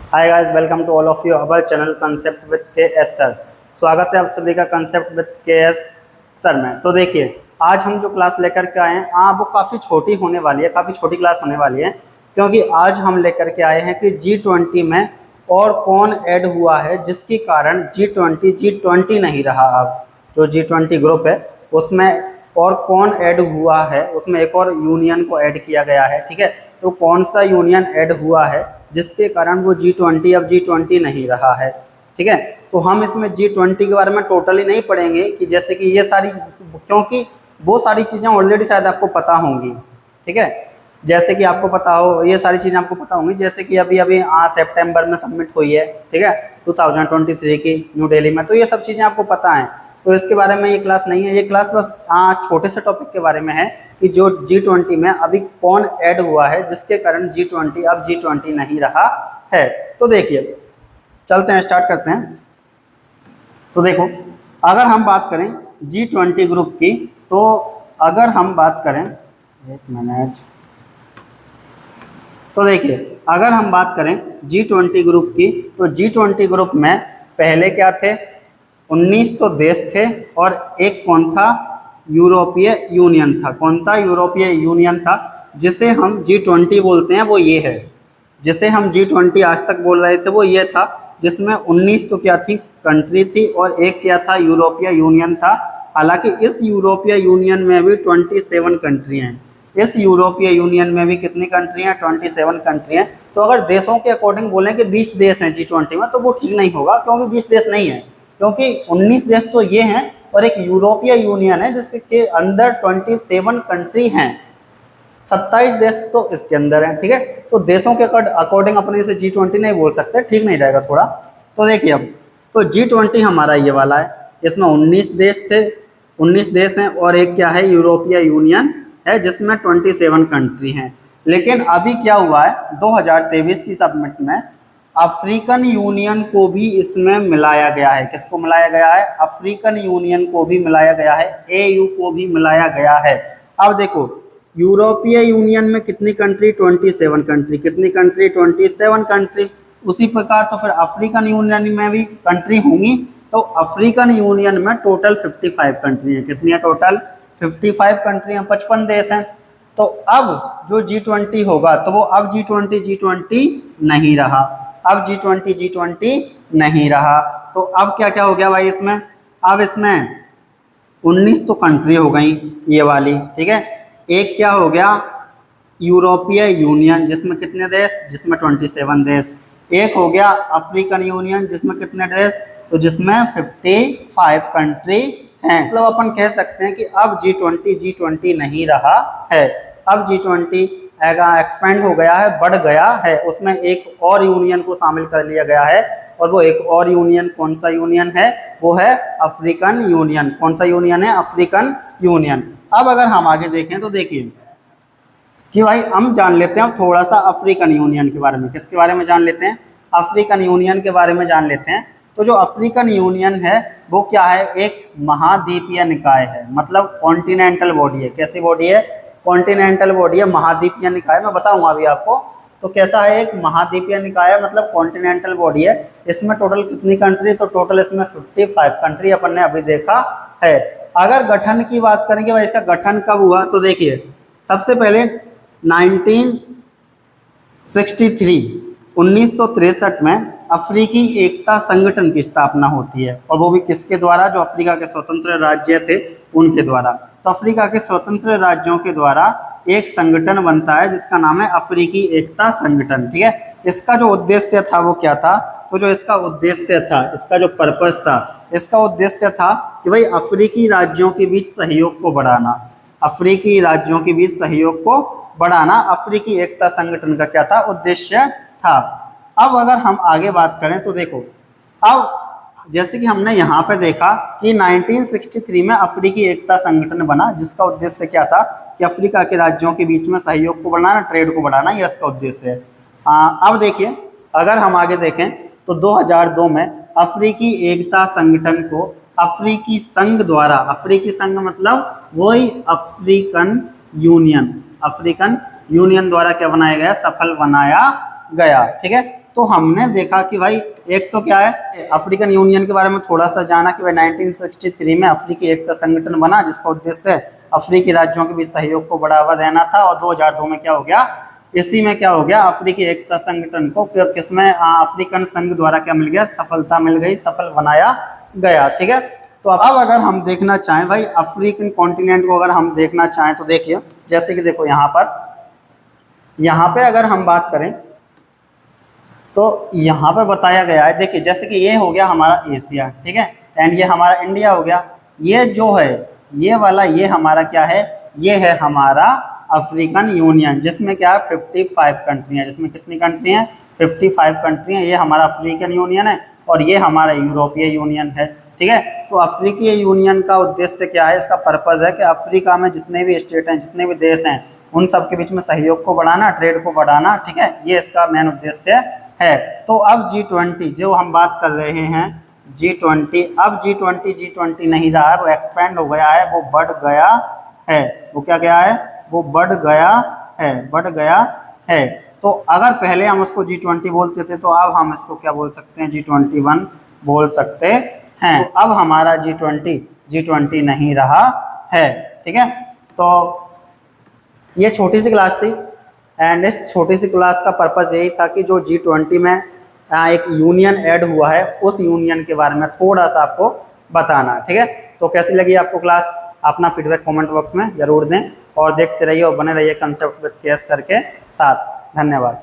Hi guys, welcome to all of you our channel concept with K S sir. स्वागत है आप सभी का concept with K S sir में। तो देखिए, आज हम जो क्लास लेकर के आए हैं वो काफ़ी छोटी होने वाली है, काफ़ी छोटी क्लास होने वाली है, क्योंकि आज हम लेकर के आए हैं कि G20 में और कौन ऐड हुआ है जिसके कारण G20 नहीं रहा। अब जो G20 ग्रुप है उसमें और कौन ऐड हुआ है, उसमें एक और यूनियन को ऐड किया गया है। ठीक है, तो कौन सा यूनियन ऐड हुआ है जिसके कारण वो G20 अब G20 नहीं रहा है। ठीक है, तो हम इसमें G20 के बारे में टोटली नहीं पढ़ेंगे कि जैसे कि ये सारी, क्योंकि वो सारी चीज़ें ऑलरेडी शायद आपको पता होंगी। ठीक है, जैसे कि आपको पता हो, ये सारी चीज़ें आपको पता होंगी, जैसे कि अभी अभी सितंबर में सबमिट हुई है। ठीक है, 2023 की न्यू दिल्ली में, तो ये सब चीज़ें आपको पता हैं। तो इसके बारे में ये क्लास नहीं है, ये क्लास बस छोटे से टॉपिक के बारे में है कि जो G20 में अभी कौन ऐड हुआ है जिसके कारण G20 अब G20 नहीं रहा है। तो देखिए, चलते हैं, स्टार्ट करते हैं। तो देखो, अगर हम बात करें G20 ग्रुप की, तो अगर हम बात करें, एक मिनट, तो देखिए, अगर हम बात करें G20 ग्रुप की, तो G20 ग्रुप में पहले क्या थे, 19 तो देश थे और एक कौन था, यूरोपीय यूनियन था। कौन था, यूरोपीय यूनियन था, जिसे हम G20 बोलते हैं, वो ये है। जिसे हम G20 आज तक बोल रहे थे वो ये था, जिसमें 19 तो क्या थी, कंट्री थी और एक क्या था, यूरोपीय यूनियन था। हालांकि इस यूरोपीय यूनियन में भी 27 कंट्री हैं। इस यूरोपीय यूनियन में भी कितनी कंट्री हैं, 27 कंट्री हैं। तो अगर देशों के अकॉर्डिंग बोलें कि 20 देश हैं G20 में, तो वो ठीक नहीं होगा, क्योंकि 20 देश नहीं है, क्योंकि 19 देश तो ये हैं और एक यूरोपीय यूनियन है जिसके अंदर 27 कंट्री हैं। 27 देश तो इसके अंदर हैं। ठीक है, तो देशों के अकॉर्डिंग अपने इसे G20 नहीं बोल सकते, ठीक नहीं रहेगा थोड़ा। तो देखिए, अब तो G20 हमारा ये वाला है, इसमें 19 देश थे, 19 देश हैं और एक क्या है, यूरोपीय यूनियन है जिसमें 27 कंट्री हैं। लेकिन अभी क्या हुआ है, 2023 की सबमिट में अफ्रीकन यूनियन को भी इसमें मिलाया गया है। किसको मिलाया गया है, अफ्रीकन यूनियन को भी मिलाया गया है, AU को भी मिलाया गया है। अब देखो, यूरोपीय यूनियन में कितनी कंट्री, 27 कंट्री। कितनी कंट्री, 27 कंट्री। उसी प्रकार तो फिर अफ्रीकन यूनियन में भी कंट्री होंगी, तो अफ्रीकन यूनियन में टोटल 55 कंट्री हैं। कितनी है, टोटल 55 कंट्री हैं, 55 देश हैं। तो अब जो G20 होगा, तो वो अब G20 नहीं रहा, अब G20 नहीं रहा। तो अब क्या क्या हो गया भाई इसमें, अब इसमें 19 तो कंट्री हो गई ये वाली। ठीक है, एक क्या हो गया, यूरोपीय यूनियन जिसमें कितने देश, जिसमें 27 देश। एक हो गया अफ्रीकन यूनियन जिसमें कितने देश, तो जिसमें 55 कंट्री हैं। मतलब अपन कह सकते हैं कि अब G20 नहीं रहा है, अब G20 एक्सपेंड हो गया है, बढ़ गया है, उसमें एक और यूनियन को शामिल कर लिया गया है। और वो एक और यूनियन कौन सा यूनियन है, वो है अफ्रीकन यूनियन। कौन सा यूनियन है, अफ्रीकन यूनियन। अब अगर हम आगे देखें तो देखिए कि भाई हम जान लेते हैं थोड़ा सा अफ्रीकन यूनियन के बारे में। किसके बारे में जान लेते हैं, अफ्रीकन यूनियन के बारे में जान लेते हैं। तो जो अफ्रीकन यूनियन है वो क्या है, एक महाद्वीपीय निकाय है, मतलब कॉन्टिनेंटल बॉडी है। कैसी बॉडी है, कॉन्टिनेंटल बॉडी है, महाद्वीपीय निकाय। मैं बताऊंगा अभी आपको तो कैसा है, एक महाद्वीपीय निकाय है, मतलब कॉन्टिनेंटल बॉडी है। इसमें टोटल कितनी कंट्री, तो टोटल इसमें 55 कंट्री अपन ने अभी देखा है। अगर गठन की बात करेंगे भाई, इसका गठन कब हुआ, तो देखिए सबसे पहले 1963 में अफ्रीकी एकता संगठन की स्थापना होती है, और वो भी किसके द्वारा, जो अफ्रीका के स्वतंत्र राज्य थे उनके द्वारा। तो अफ्रीका के स्वतंत्र राज्यों के द्वारा एक संगठन बनता है जिसका नाम है अफ्रीकी एकता संगठन। ठीक है, इसका जो उद्देश्य था वो क्या था, तो जो इसका उद्देश्य था, इसका जो पर्पस था, इसका उद्देश्य था कि भाई अफ्रीकी राज्यों के बीच सहयोग को बढ़ाना, अफ्रीकी राज्यों के बीच सहयोग को बढ़ाना अफ्रीकी एकता संगठन का क्या था, उद्देश्य था। अब अगर हम आगे बात करें तो देखो, अब जैसे कि हमने यहाँ पे देखा कि 1963 में अफ्रीकी एकता संगठन बना, जिसका उद्देश्य क्या था कि अफ्रीका के राज्यों के बीच में सहयोग को बढ़ाना, ट्रेड को बढ़ाना, यह इसका उद्देश्य है। अब देखिए, अगर हम आगे देखें तो 2002 में अफ्रीकी एकता संगठन को अफ्रीकी संघ द्वारा, अफ्रीकी संघ मतलब वही अफ्रीकन यूनियन, अफ्रीकन यूनियन द्वारा क्या बनाया गया, सफल बनाया गया। ठीक है, तो हमने देखा कि भाई एक तो क्या है, अफ्रीकन यूनियन के बारे में थोड़ा सा जाना कि भाई 1963 में अफ्रीकी एकता संगठन बना, जिसका उद्देश्य अफ्रीकी राज्यों के बीच सहयोग को बढ़ावा देना था। और 2002 में क्या हो गया, इसी में क्या हो गया, अफ्रीकी एकता संगठन को किसमें, अफ्रीकन संघ द्वारा क्या मिल गया, सफलता मिल गई, सफल बनाया गया। ठीक है, तो अब अगर हम देखना चाहें भाई अफ्रीकन कॉन्टिनेंट को, अगर हम देखना चाहें तो देखिए, जैसे कि देखो यहाँ पे अगर हम बात करें तो यहाँ पे बताया गया है, देखिए जैसे कि ये हो गया हमारा एशिया, ठीक है, एंड ये हमारा इंडिया हो गया। ये जो है ये वाला, ये हमारा क्या है, ये है हमारा अफ्रीकन यूनियन, जिसमें क्या है 55 कंट्री है, जिसमें कितनी कंट्री हैं, 55 कंट्री हैं। ये हमारा अफ्रीकन यूनियन है और ये हमारा यूरोपीय यूनियन है। ठीक है, तो अफ्रीकी यूनियन का उद्देश्य क्या है, इसका पर्पज़ है कि अफ्रीका में जितने भी स्टेट हैं, जितने भी देश हैं, उन सब के बीच में सहयोग को बढ़ाना, ट्रेड को बढ़ाना। ठीक है, ये इसका मेन उद्देश्य है। तो अब G20 जो हम बात कर रहे हैं, G20, अब G20 नहीं रहा है, वो एक्सपेंड हो गया है, वो बढ़ गया है। वो क्या गया है, वो बढ़ गया है। तो अगर पहले हम उसको G20 बोलते थे, तो अब हम इसको क्या बोल सकते हैं, G21 बोल सकते हैं। तो अब हमारा G20 नहीं रहा है। ठीक है, तो ये छोटी सी क्लास थी, एंड इस छोटी सी क्लास का पर्पस यही था कि जो G20 में एक यूनियन ऐड हुआ है, उस यूनियन के बारे में थोड़ा सा आपको बताना। ठीक है, तो कैसी लगी आपको क्लास, अपना फीडबैक कमेंट बॉक्स में जरूर दें, और देखते रहिए और बने रहिए कंसेप्ट विद केएस सर के साथ। धन्यवाद।